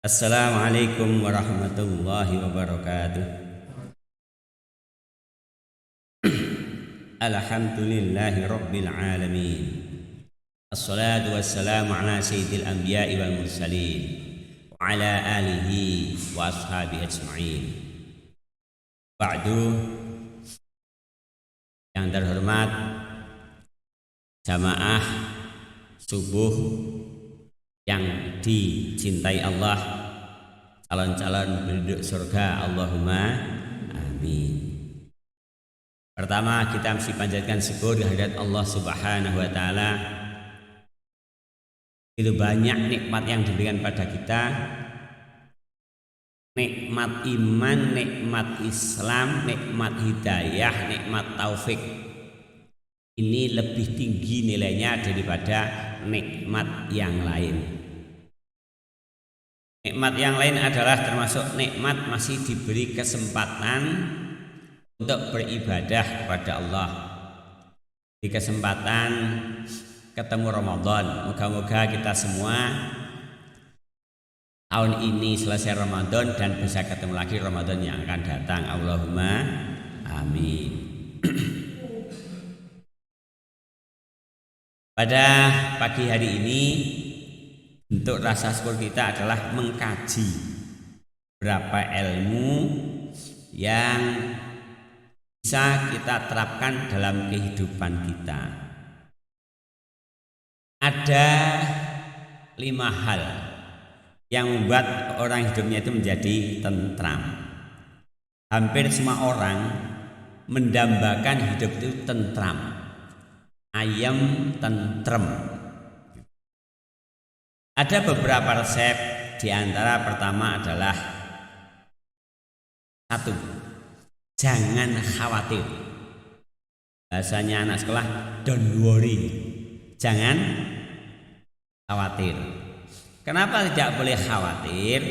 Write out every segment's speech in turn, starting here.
Assalamualaikum warahmatullahi wabarakatuh. Alhamdulillahi rabbil alamin. Assalatu wassalamu ala sayyidil anbiya'i wal mursalin wa ala alihi wa ashabihi ajma'in. Ba'du, yang terhormat jamaah subuh yang dicintai Allah, calon-calon penduduk surga, Allahumma amin. Pertama, kita mesti panjatkan syukur kehadirat Allah Subhanahu wa taala. Itu banyak nikmat yang diberikan pada kita. Nikmat iman, nikmat Islam, nikmat hidayah, nikmat taufik. Ini lebih tinggi nilainya daripada nikmat yang lain. Nikmat yang lain adalah termasuk nikmat masih diberi kesempatan untuk beribadah kepada Allah, di kesempatan ketemu Ramadan. Moga-moga kita semua tahun ini selesai Ramadan dan bisa ketemu lagi Ramadan yang akan datang. Allahumma amin. Pada pagi hari ini, bentuk rasa syukur kita adalah mengkaji berapa ilmu yang bisa kita terapkan dalam kehidupan kita. Ada 5 hal yang membuat orang hidupnya itu menjadi tentram. Hampir semua orang mendambakan hidup itu tentram, ayam tentrem. Ada beberapa resep, di antara pertama adalah 1. Jangan khawatir. Bahasanya anak sekolah, don't worry. Jangan khawatir. Kenapa tidak boleh khawatir?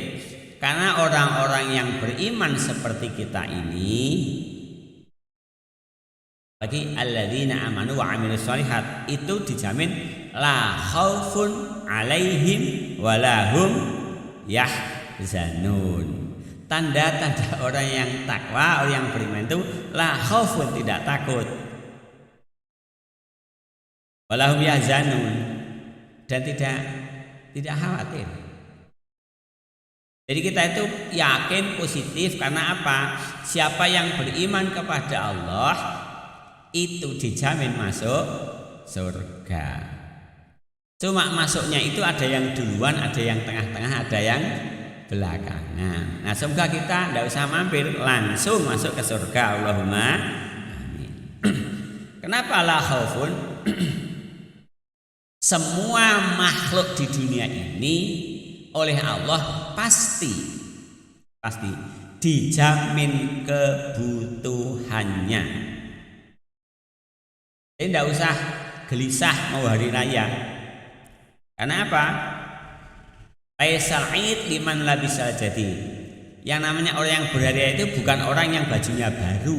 Karena orang-orang yang beriman seperti kita ini, bagi alladzina amanu wa amilus shalihat, itu dijamin la khaufun alaihim walahum yahzanun. Tanda-tanda orang yang takwa, orang yang beriman itu la khaufun, tidak takut, walahum yahzanun, dan tidak khawatir. Jadi kita itu yakin, positif. Karena apa? Siapa yang beriman kepada Allah itu dijamin masuk surga. Cuma masuknya itu ada yang duluan, ada yang tengah-tengah, ada yang belakangan. Nah, semoga kita tidak usah mampir, langsung masuk ke surga. Allahumma amin. Kenapa la khaufun? Semua makhluk di dunia ini oleh Allah pasti dijamin kebutuhannya. Jadi tidak usah gelisah mau hari raya. Karena apa? Laisal id liman labisal jadi. Yang namanya orang yang berhari raya itu bukan orang yang bajunya baru.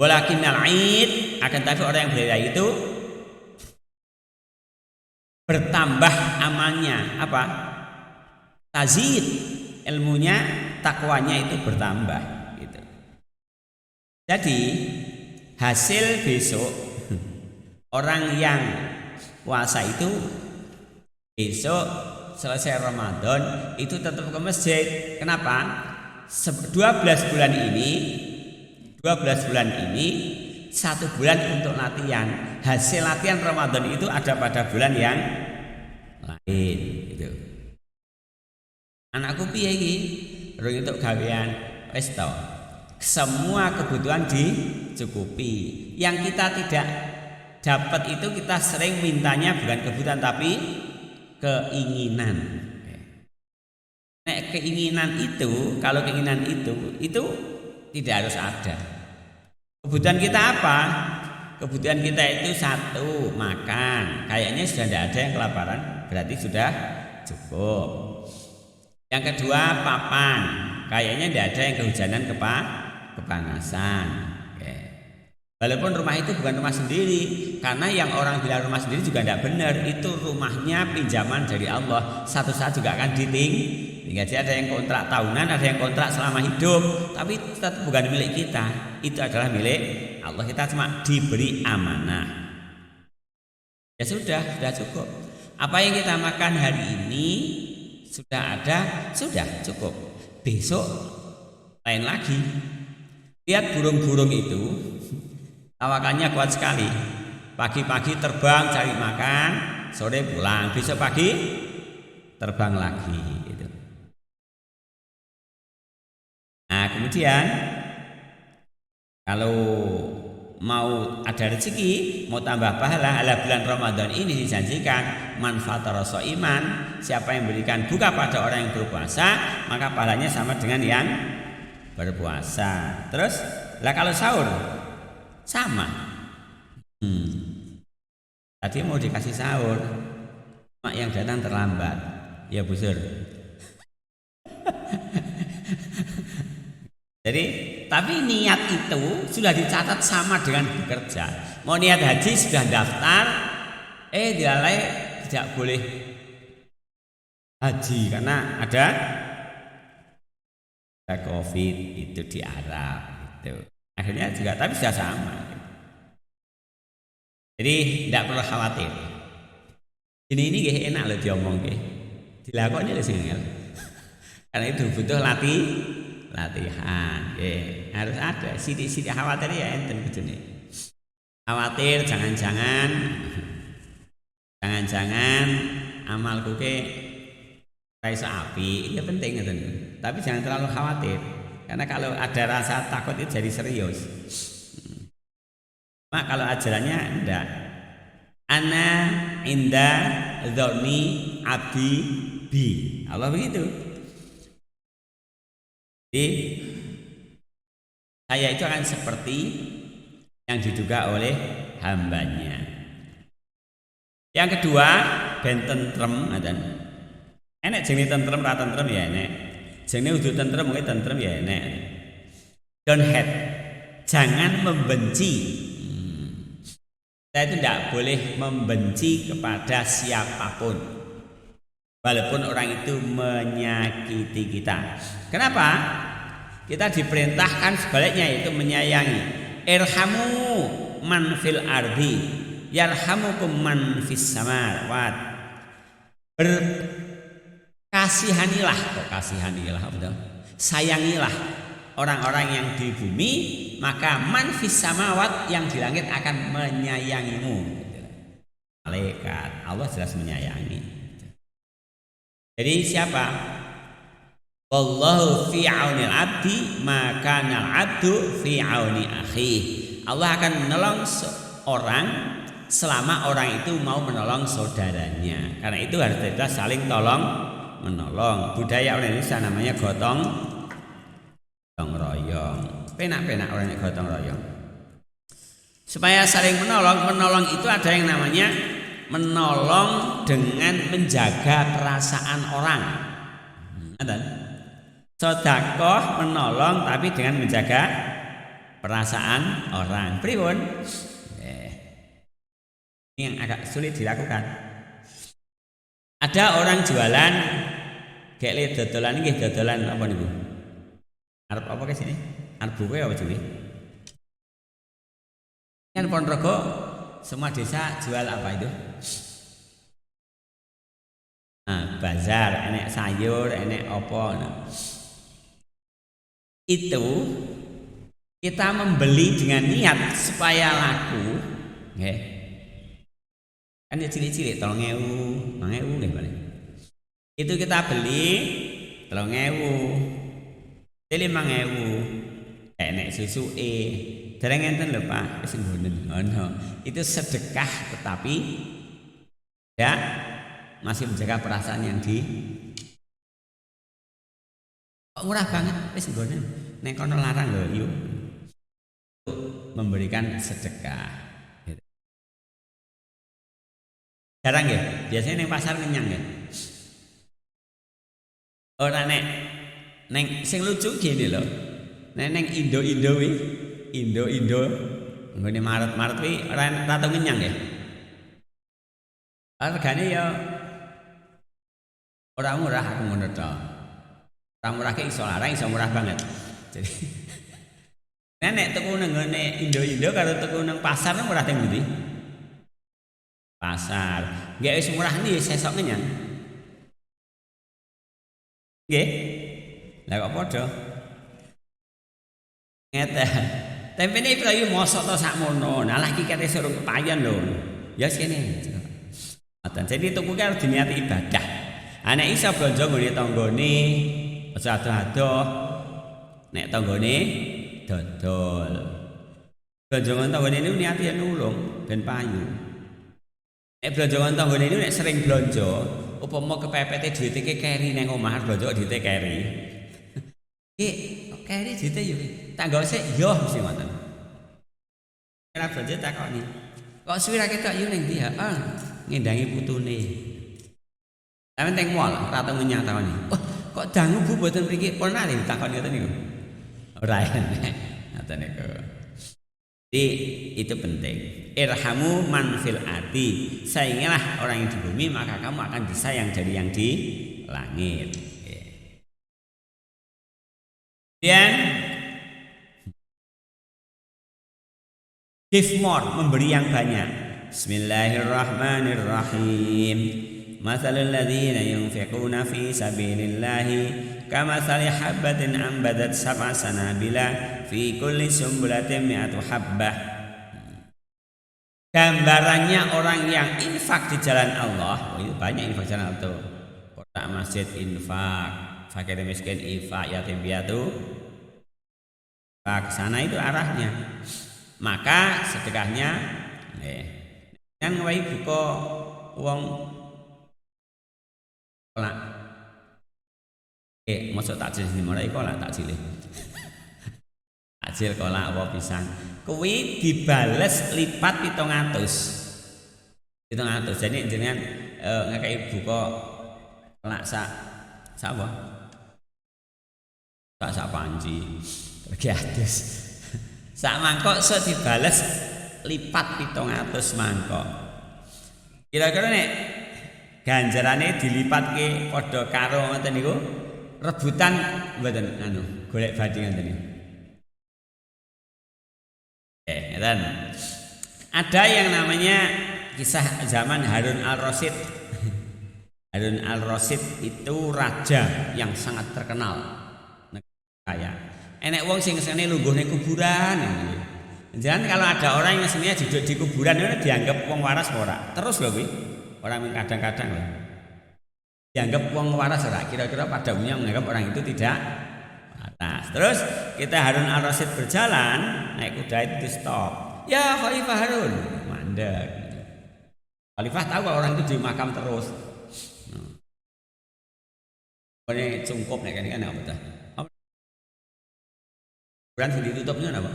Walakinnal id, akan tapi orang yang berhari raya itu bertambah amalnya. Apa? Tazid, ilmunya, takwanya itu bertambah gitu. Jadi hasil besok orang yang puasa itu besok selesai Ramadan itu tetap ke masjid. Kenapa? 12 bulan ini 1 bulan untuk latihan. Hasil latihan Ramadan itu ada pada bulan yang lain gitu. Anakku piye iki? Rung entuk gawean. Wis to. Semua kebutuhan dicukupi. Yang kita tidak dapat itu kita sering mintanya bukan kebutuhan tapi keinginan. Nek keinginan itu, kalau keinginan itu tidak harus ada. Kebutuhan kita apa? Kebutuhan kita itu 1, makan. Kayaknya sudah tidak ada yang kelaparan, berarti sudah cukup. Yang kedua, papan. Kayaknya tidak ada yang kehujanan, kepanasan. Walaupun rumah itu bukan rumah sendiri, karena yang orang bilang rumah sendiri juga tidak benar. Itu rumahnya pinjaman dari Allah. Satu saat juga akan jadi ada yang kontrak tahunan, ada yang kontrak selama hidup, tapi tetap bukan milik kita. Itu adalah milik Allah. Kita cuma diberi amanah. Ya sudah cukup. Apa yang kita makan hari ini sudah ada, sudah cukup. Besok lain lagi. Lihat burung-burung itu, tawakalnya kuat sekali. Pagi-pagi terbang cari makan, sore pulang, besok pagi terbang lagi. Gitu. Nah kemudian kalau mau ada rezeki, mau tambah pahala, ala bulan Ramadan ini dijanjikan manfaat rasa iman. Siapa yang berikan buka pada orang yang berpuasa, maka pahalanya sama dengan yang berpuasa. Terus, lah kalau sahur sama. Tadi mau dikasih sahur, mak yang datang terlambat, ya busur. Jadi, tapi niat itu sudah dicatat sama dengan bekerja. Mau niat haji sudah daftar, dilalai tidak boleh haji karena ada COVID itu di Arab. Itu. Akhirnya juga, tapi sudah sama. Jadi tidak perlu khawatir. Ini enak loh diomong dilakoni lho sing karena itu butuh latihan, harus ada. Sidik khawatir ya enten kudune. Khawatir jangan-jangan amalku iso api, itu penting ngeten. Tapi jangan terlalu khawatir. Karena kalau ada rasa takut itu jadi serius. Mak kalau ajarannya enggak. Ana inda dzoni abdi bi. Allah begitu. Jadi saya itu akan seperti yang diduga oleh hambanya. Yang kedua, ben tentrem ngaten. Enek jenenge tentrem ra tentrem ya enek. Jenenge udu tentrem mungkin tentrem ya enek. Don't hate. Jangan membenci. Saya itu tidak boleh membenci kepada siapapun. Walaupun orang itu menyakiti kita. Kenapa? Kita diperintahkan sebaliknya yaitu menyayangi. Irhamu man fil ardi yarhamukum man fis samawat. Kasihanilah betul. Sayangilah orang-orang yang di bumi, maka man fis samawat yang di langit akan menyayangimu. Malaikat Allah jelas menyayangi. Jadi siapa? Wallahu fi aunil abdi maka nal abdu fi auni akhi. Allah akan menolong seorang selama orang itu mau menolong saudaranya. Karena itu harus kita saling tolong menolong. Budaya orang Indonesia namanya gotong royong. Penak-penak orang gotong royong. Supaya saling menolong itu ada yang namanya menolong dengan menjaga perasaan orang. Sedekah menolong tapi dengan menjaga perasaan orang. Pripun? Ini yang agak sulit dilakukan. Ada orang jualan kayak dodolan nggih dodolan apa niku? Arep apa ke sini? Arep buku apa jenenge? Kan Ponorogo semua desa jual apa itu? Nah, bazar, enek sayur, enek opo. Nah. Itu kita membeli dengan niat supaya laku, nggih. Kan ya cilik-cilik 3.000, 5.000 nggih paling. Itu kita beli 3.000. Jadi 5.000. Enek susuke. Dereng enten lho Pak, wis nggonen ngono. Itu sedekah tetapi ya masih menjaga perasaan yang di kok murah banget wis nggonen. Nek kono larang lho yuk. Memberikan sedekah. Gitu. Jarang ya, biasanya neng pasar kenyang ya. Ora neng sing lucu gini loh. Neng Indo Nggone Maret kuwi ora tau ngenyang ya. Regane ya ora murah aku ngono to. Ora murah ki iso larang iso murah banget. Jadi nek tuku nang ngene Indo-Indo karo tuku nang pasar murah teng ndi? Pasar. Nggih wis murah ndi sesok ngenyang. Nggih. Lah kok padha? Ngeten. Tempene iki mosok to sakmono. Nah lah iki kate suruh kepayon lho. Ya sini. Jadi tuku ki harus diniati ibadah. Nek iso blonjo nggone tanggane aja ado-ado. Nek tanggane dodol. Blonjo nang tanggane niku niati nulung ben payu. Nek blonjo nang tanggane niku nek sering blonjo, upama kepepete duwite ki keri nang omah blonjo duwite keri. Keri duwite yo. Tanggo sik yo mesti ngoten. Ora blonjo takoni. Kok suwi ra ketok yo ning ndi? Heeh. Ngendangi putune. Sampe teng mall ora tau menyang takoni. Oh, kok dangu Bu mboten mriki pernah ditakoni ngoten niku. Ora enek. Ngoten niku. Jadi itu penting. Irhamu man fil ati. Sayangilah orang yang di bumi maka kamu akan disayang dari yang di langit. Dan give more, memberi yang banyak. Bismillahirrahmanirrahim. Mathalul ladzina yunfiquna fi sabilillahi kamathali habbatin ambatat sab'a sanabila fi kulli sumbulatin mi'atu habbah. Gambarannya orang yang infak di jalan Allah. Oh, itu banyak infak di jalan Allah. Kotak masjid infak, fakir miskin infak, yatim piatu. Ke sana itu arahnya. Maka sedekahnya kan wae buka wong kolak. Mosok takjil sini mulai kolak takjil. Takjil kolak apa pisang. Kuwi dibales lipat 700. 700. Jadi jenengan ngekeki buka kolak sak apa? Sak panci. Pergi atus. Sak mangkok iso dibales lipat 700 mangkok. Kira-kira nek ganjarane dilipatke padha karo ngoten niku rebutan mboten golek banding ngoten niku. Ngeten. Ada yang namanya kisah zaman Harun al-Rasyid. Harun al-Rasyid itu raja yang sangat terkenal. Kaya. Enek wong sing senenge lungguh ning kuburan. Jangan kalau ada orang yang senengnya duduk di kuburan itu dianggap wong waras ora. Terus lho kuwi. Orang kadang-kadang lho. Dianggap wong waras ora. Kira-kira pada umumnya menganggap orang itu tidak waras. Terus kita Harun al-Rasyid berjalan, naik kuda itu di stop. Ya Khalifah Harun, mandek. Khalifah tahu kalau orang itu di makam terus. Ini cungkup nek kan apa ta? Kuburan sing ditutupnya apa?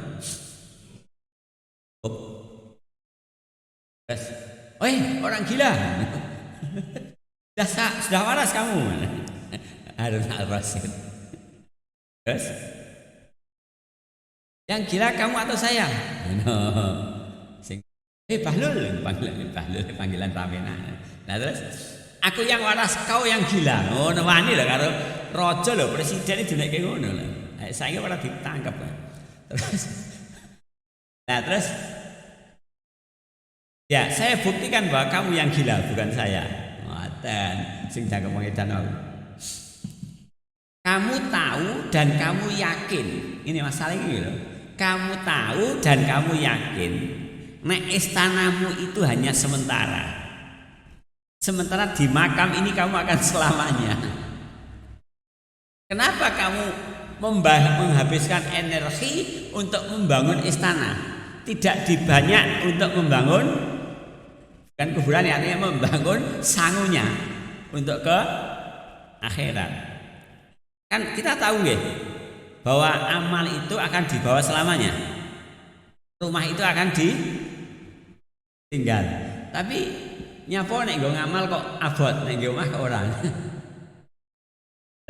Yes. Oi, orang gila. Sudah waras kamu. Harun al-Rasyid. Yes. Yang gila kamu atau saya? No. Bahlul, panggilan pamena. Nah terus, aku yang waras, kau yang gila. Oh, wani lho karo raja lho, presiden iki dinekke ngono lho. Saya ora ditangkap. Terus ya, saya buktikan bahwa kamu yang gila bukan saya. Ngoten, sing jangkep pengedan aku. Kamu tahu dan kamu yakin. Ini masalah ini loh. Kamu tahu dan kamu yakin nek istanamu itu hanya sementara. Sementara di makam ini kamu akan selamanya. Kenapa kamu menghabiskan energi untuk membangun istana? Tidak dibanyak untuk membangun kan kuburan, artinya membangun sangunya untuk ke akhirat. Kan kita tahu ya bahwa amal itu akan dibawa selamanya. Rumah itu akan ditinggal. Tapi nyapa nek nggo ngamal kok abot, nek nggo omah kok ora.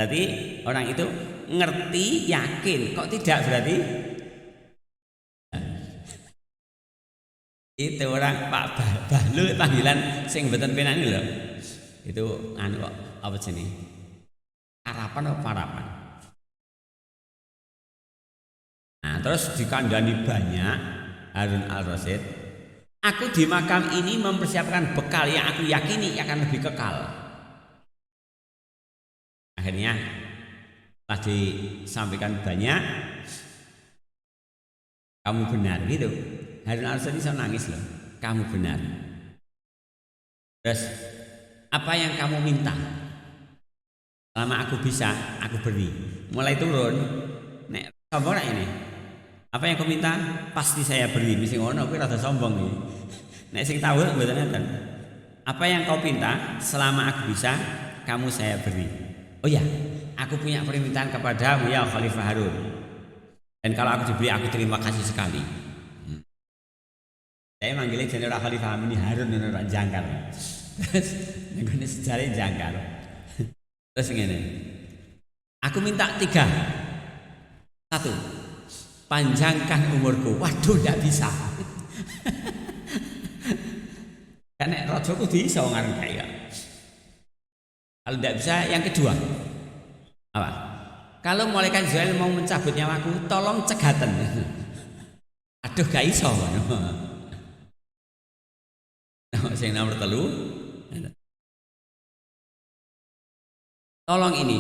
Jadi orang itu ngerti, yakin, kok tidak berarti Itu orang Pak Bahlul panggilan sing mboten penak niku lho. Itu anu kok apa jenenge? Harapan apa harapan? Nah, terus dikandani banyak Harun Al-Rasyid. Aku di makam ini mempersiapkan bekal yang aku yakini akan lebih kekal. Akhirnya setelah disampaikan banyak, kamu benar gitu. Harun Al-Rasyid bisa nangis loh. Kamu benar. Terus apa yang kamu minta? Selama aku bisa, aku beri. Mulai turun. Nek sombong ini. Apa yang kau minta? Pasti saya beri. Mesti ngono kuwi rada sombong iki. Nek sing tahu mboten nenten. Apa yang kau minta? Selama aku bisa, kamu saya beri. Oh ya, aku punya permintaan kepadamu ya Khalifah Harun. Dan kalau aku diberi, aku terima kasih sekali. Saya manggilnya Jenderal Khalifah Amin Harun dan orang jangkar. Terus ngene sejarah jangkar. Terus ngene. Aku minta 3. 1. Panjangkan umurku. Waduh, tidak bisa. Karena rojoku bisa ngarang kaya. Kalau tidak bisa, yang kedua apa? Kalau malaikat Jibril mau mencabut nyawaku, tolong cegaten. Aduh, gak iso. Sing nomor 3. Tolong ini.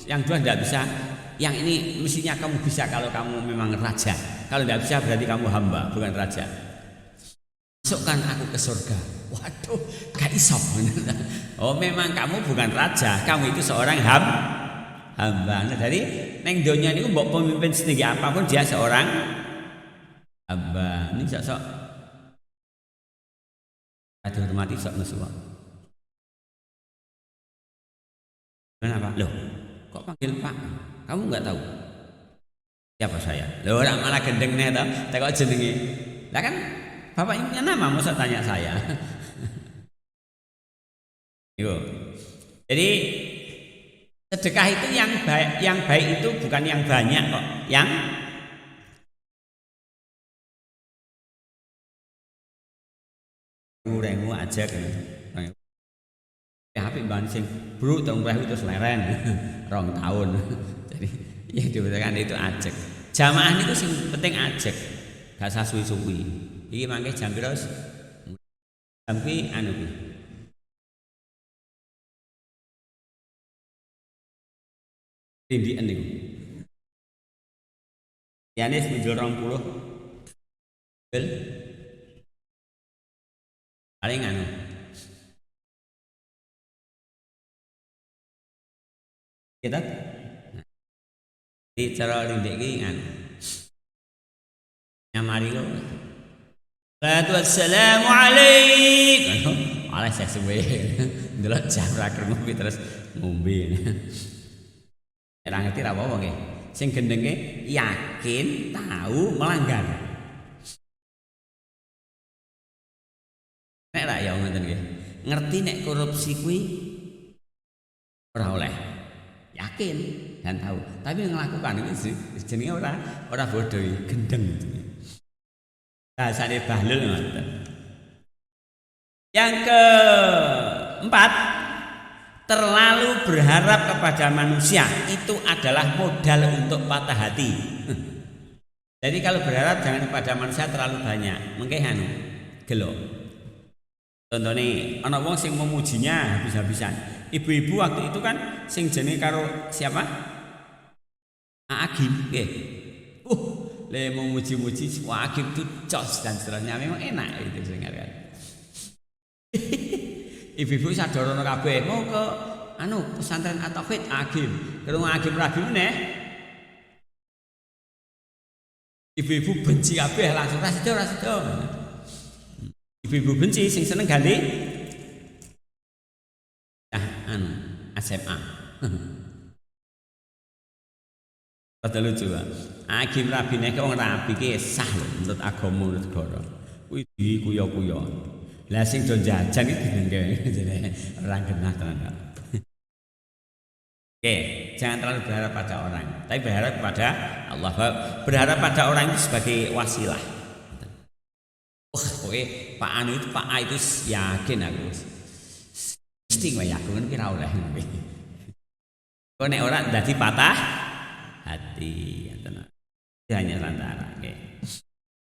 Yang 2 tidak bisa. Yang ini mestinya kamu bisa kalau kamu memang raja. Kalau tidak bisa berarti kamu hamba, bukan raja. Masukkan aku ke surga. Waduh, gak iso. Oh, memang kamu bukan raja, kamu itu seorang hamba. Nah, dari neng donya ini mbok pemimpin setinggi apapun dia seorang hamba. Ini sok-sok ada hormati sok nesuwa. Kenapa? Loh, kok panggil Pak? Kamu nggak tahu siapa saya? Loh, orang malah gendeng nih toh, tak kok jenenge. Lah kan bapak punya nama, masa tanya saya. Yo. Jadi sedekah itu yang baik itu bukan yang banyak kok, yang ngurengu aja kan. Ya apik ban sing bro tong itu seleren 2 tahun. Jadi yang dibutuhkan itu ajek. Jamaah niku sing penting ajek. Gak usah suwi-suwi. Iki mangke jam pira? Jam ki anu ki. Tindikan niku. Yane seminggu 20. Bel. Paling anu. Kita di cara rindik ki anu. Nyamari kok. Wassalamu alaikum. Malah saya suwe. Ndelok jam ra krungu terus ngombe. Ora ngerti ra apa nggih. Sing gendenge yakin, tahu, melanggar. Nek ra ya ngoten nggih. Ngerti nek korupsi kuwi ora oleh. Yakin dan tahu. Tapi ngelakukan itu jenenge ora bodoh, gendeng. Bahasane Bahlul ngoten. Yang keempat, terlalu berharap kepada manusia itu adalah modal untuk patah hati. Jadi kalau berharap jangan kepada manusia terlalu banyak, mengke anu gelo. Contohnya ana wong sing memujinya habis-habisan. Ibu-ibu waktu itu kan sing jenenge karo siapa? Agim nggih. Le memuji-muji Agim itu jos dan seterusnya memang enak itu sing kan. Ibu-ibu sadorono kabeh mau ke anu pesantren At-Tauhid Agim. Krungu Agim rabi meneh. Ibu-ibu benci kabeh langsung ra sida. Ibu-ibu benci sing seneng ganti anu SMA. Padahal lucu Pak. Agim rabi nek wong rabi ki sah lho menurut agama negara. Kuwi dikuyo-kuyo. Lah sing do jajan iki jenenge ora genah tenan. Oke, jangan terlalu berharap pada orang, tapi berharap pada Allah. Berharap pada orang itu sebagai wasilah. Oke Pokoke Pak Anu itu Pak A itu yakin aku. Mesti kowe yakin ki ra oleh. Kok nek ora dadi patah hati ngoten. Hanya antara. Oke.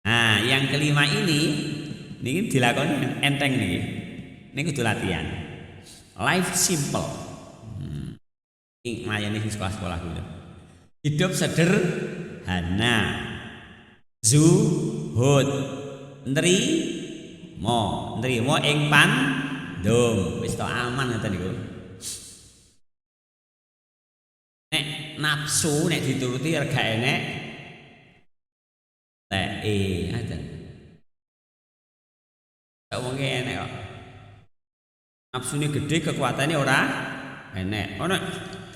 Nah, yang kelima ini dilakoni enteng niki. Ini kudu latihan. Life simple. Ini melayani di sekolah-sekolah dulu. Hidup sederhana. Zuhud. Nrimo ing pandum. Wis tok aman ngoten niku. Nek nafsu nek dituruti rega enek ngaten. Sak wong enek kok. Nafsune gedhe kekuatane ora enek. Ono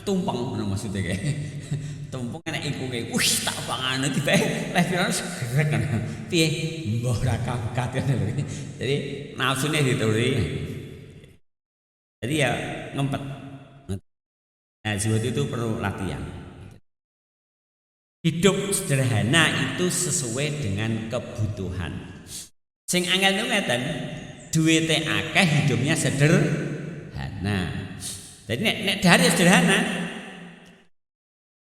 tumpeng ngono maksude kae. Tumpeng enek ikunge. Wih, tak pangane tiba leh pira segrek kan. Piye? Mbah ora kangkat lho. Jadi nafsune dituruti. Jadi ya ngempet. Nah, zuhud itu perlu latihan. Hidup sederhana itu sesuai dengan kebutuhan. Sing angel niku ngeten, duwite akeh hidupnya sederhana. Jadi nek dari sederhana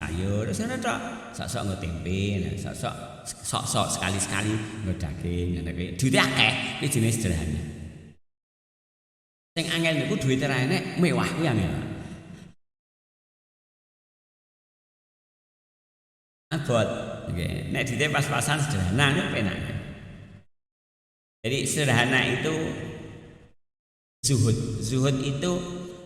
ayo terus ana tok, sok-sok nggo tempe, sok-sok sekali-sekali nggo daging ngene kuwi. Duwite akeh kuwi jenenge sederhana. Sing angel niku duwite ra enek mewah kuwi angel. Abot, okay. Nek dite pas-pasan sederhana itu penak. Jadi sederhana itu zuhud. Zuhud itu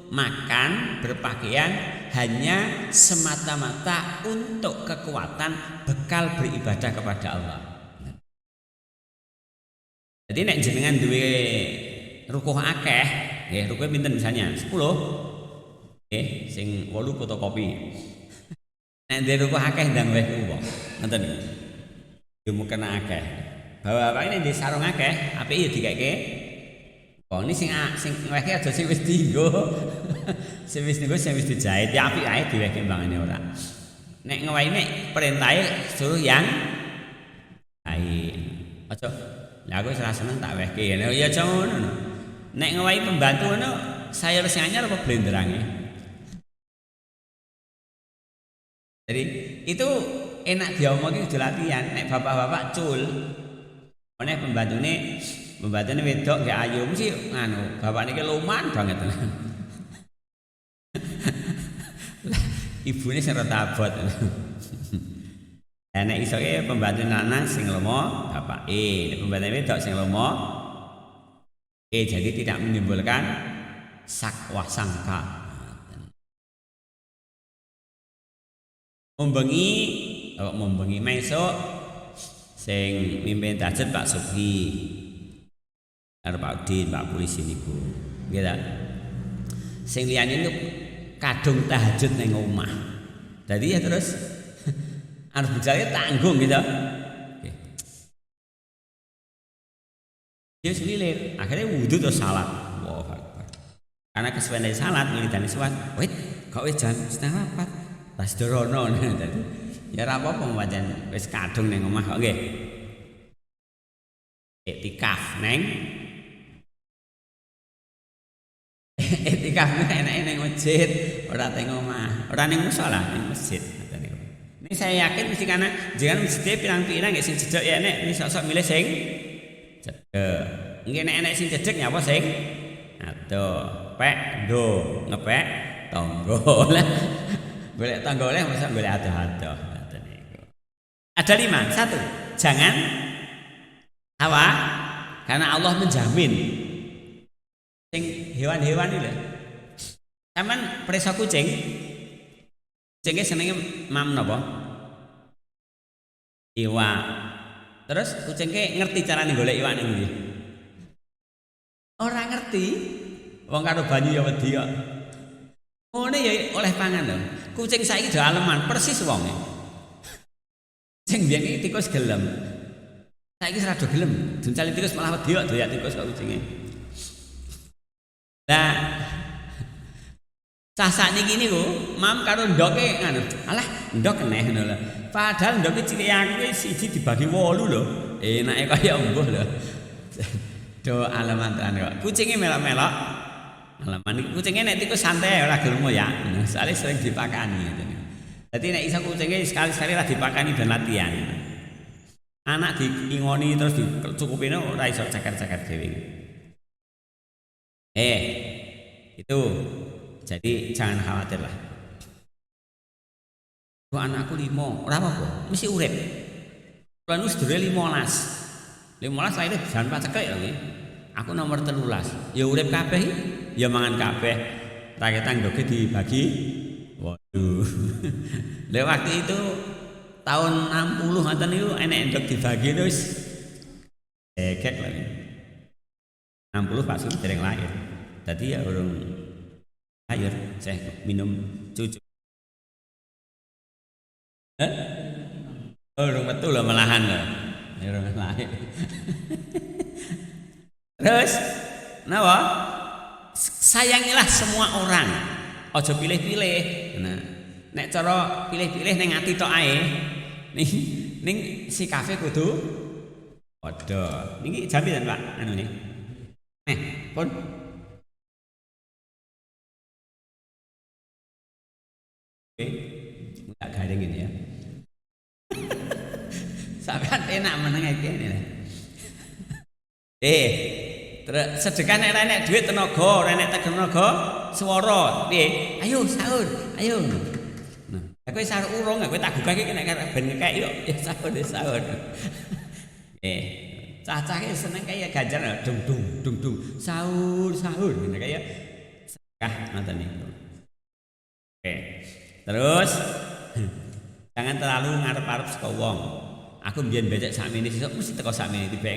makan, berpakaian hanya semata-mata untuk kekuatan bekal beribadah kepada Allah. Jadi nek jenengan duwe rukuh akeh, nggih rukuh pinten misalnya 10. Nggih, sing 8 fotokopi. Nek ndek rukuh akeh ndang weh wong. Ngoten niku. Ilmu kena akeh. Bapak ini di sarung akeh, apike ya dikeke. Wong ini sing wehke aja sing wis dienggo. Sing wis dienggo sing wis dijahit ya apik ae diwehke mbangane ora. Nek ngewahi nek perintahe suruh yang ae. Aja lah aku wis ra seneng tak wehke. Ya aja ngono. Nek ngewahi pembantu ngono sayur sing anyar apa blenderange. Jadi itu enak diomongin kudu latihan. Nek bapak-bapak cul, nek pembantune wedok nggih ayu mesti nganu, bapak niki luman banget. Ibune sing rada abot. Lah nek isoke pembantu lanang sing lomo bapake, nek pembantu wedok sing lomo jadi tidak menimbulkan sakwah sangka. Membengi mesok sing mimpin tahajud Pak Subhi karo Pak Udin, Pak Polisi niku. Nggih ta. Sing liyane niku kadung tahajud ning omah. Dadi ya terus arep bujale tanggung gitu. Nggih. Dia selilir, akhirnya wudu terus salat. Allahu Akbar. Karena kesuwen dari salat wiridane salat, wit kok wis jam 3:30. Pas dorono tadi. Ya ora apa-apa pancen wis kadung ning omah kok nggih. Iktikaf neng. Iktikaf enake ning masjid, ora teng omah, ora ning musala, ning masjid ngoten niku. Ini saya yakin mesti karena jangan masjid pirang-pirang nggih sing cedhek ya nek sok-sok milih sing cedhek. Nggih nek enek sing cedhek ya apa sing adoh, pek ndo, ngepek tonggo lah. Golek tangga oleh masa golek adoh-adoh. Ada 5. 1. Jangan hawa karena Allah menjamin. Sing hewan-hewan iki lho. Sampeyan preso kucing. Kucinge senenge mam napa? Iwak. Terus kucingke ngerti carane golek iwak ning ndi? Ora ngerti. Wong karo banyu ya wedi kok. Ngene ya oleh pangan lho. Kucing saiki do aleman persis wonge. Sing biyen iki tikus gelem. Saiki ora do gelem. Duncali tikus malah wedi kok doyak tikus kok kucinge. Lah cah niki niku mam karo ndoke ngono. Alah, ndok keneh ngono lho. Padahal ndoke cilik aku siji dibagi 8 lho. Enake kaya embuh lho. Do alamantan kok. Kucinge melok-melok. Alaman kucinge nek tikus santai ora gelem ya. Soale sering dipakani ngoten. Dadi nek iso kucinge sekali-sekali lah dipakani ben latihan. Anak diingoni terus dicukupin ora iso ceker-ceker dhewe. Itu. Jadi jangan khawatir lah. Kok anakku 5, ora apa-apa, mesti urip. Kulo wis dure 15. 15 lahir jan pacekek lho. Aku nomor 13. Ya urip kabeh, ya mangan kabeh. Rakyat ndoge dibagi. Waduh. Lha waktu itu tahun 60 ngoten niku enek ndok dibagi wis gekek lho. 60 Pak Suri dereng lahir. Dadi ya urung lahir, saya minum cucu. Urung metu lho malahan lho. Urung lahir. Terus napa? Sayangilah semua orang. Aja pilih-pilih. Nah, nek cara pilih-pilih ning ati tok ae. Ning si kafe kudu padha. Niki jam pinten, Pak? Anu nih. Pun enggak garing ini ya. Sampeyan enak meneng iki ngene. Terus sedekah nek enek duit tenaga, nek tenaga swara. Piye? Ayo sahur, ayo. Nah, kowe sahur urung, kowe tak gugah iki nek ben ngekek yo ya sahur. Cacah ki seneng kaya ganjar dung dung sahur ngene kaya sedekah ngoten niku. Terus jangan terlalu ngarep-arep saka wong. Aku mbiyen becek sakmene sesuk mesti teko sakmene dibek.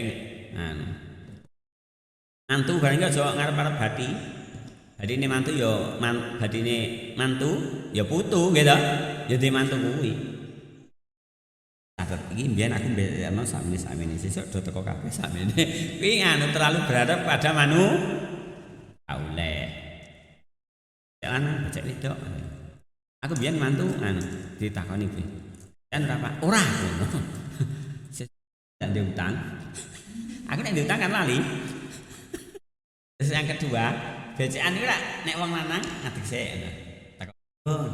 Mantu bareng aja ngarep-arep bathi. Badine mantu ya badine mantu ya putu nggih to. Ya di mantu kuwi. Catet iki mbiyen aku mbekno sakmene sesuk do teko kabeh sakmene. Kuwi terlalu berharap pada oleh. Jangan becek wedok. Aku biyen mantu ditakoni kuwi. Kan berapa? Ora ngono. Dan diutang. Aku nek diutang kan lali. Terus yang kedua, becekan iki nek wong lanang ngadeg sik ngono. Takon.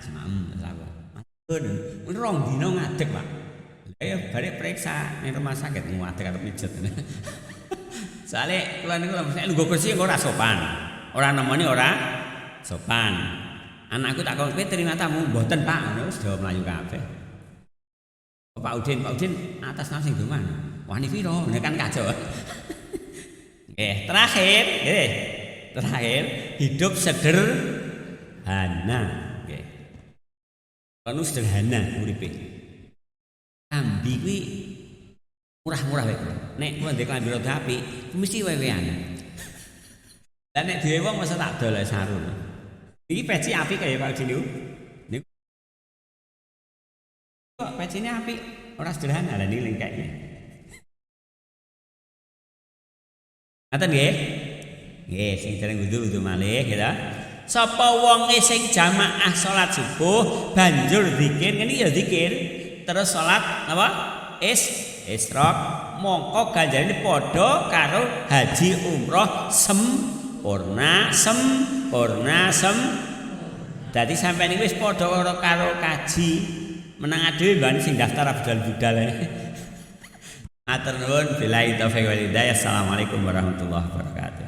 Semam lawa. Matun. Mun rong dina ngadeg, Pak. Lah ya bare periksa ning rumah sakit ngadeg arep mijet. Soale kula niku nek lungguh kursi ora sopan. Ora nemoni ora sopan. Anakku tak kowe terima tamu, mboten Pak, ngono wis do mlayu kabeh. Pak Udin atas nama sing doman. Wani piro? Nek kan kacau. Terakhir hidup sederhana. Nggih. Kono sederhana uripe. Kambi kuwi murah-murah wae. Nek kowe ndek klambi rada apik, mesti wewean. Lah nek dhewe wong mesti tak dol sarung. Iki peci apik kaya Pak Udin niku. Kok pecine apik, ora sederhana lha niki lengkekne. Ngaten nggih? Nggih, sing dereng wudu malih ya. Sapa wonge sing jamaah salat subuh banjur zikir, ngene ya zikir, terus salat napa? Isyraq, mongko ganjarane padha karo haji umroh sempurna. Dadi sampeyan iki wis padha karo kaji. Menang dhewe mbane sing daftar budal-budal. Matur nuwun billahi taufiq wal hidayah. Assalamualaikum warahmatullahi wabarakatuh.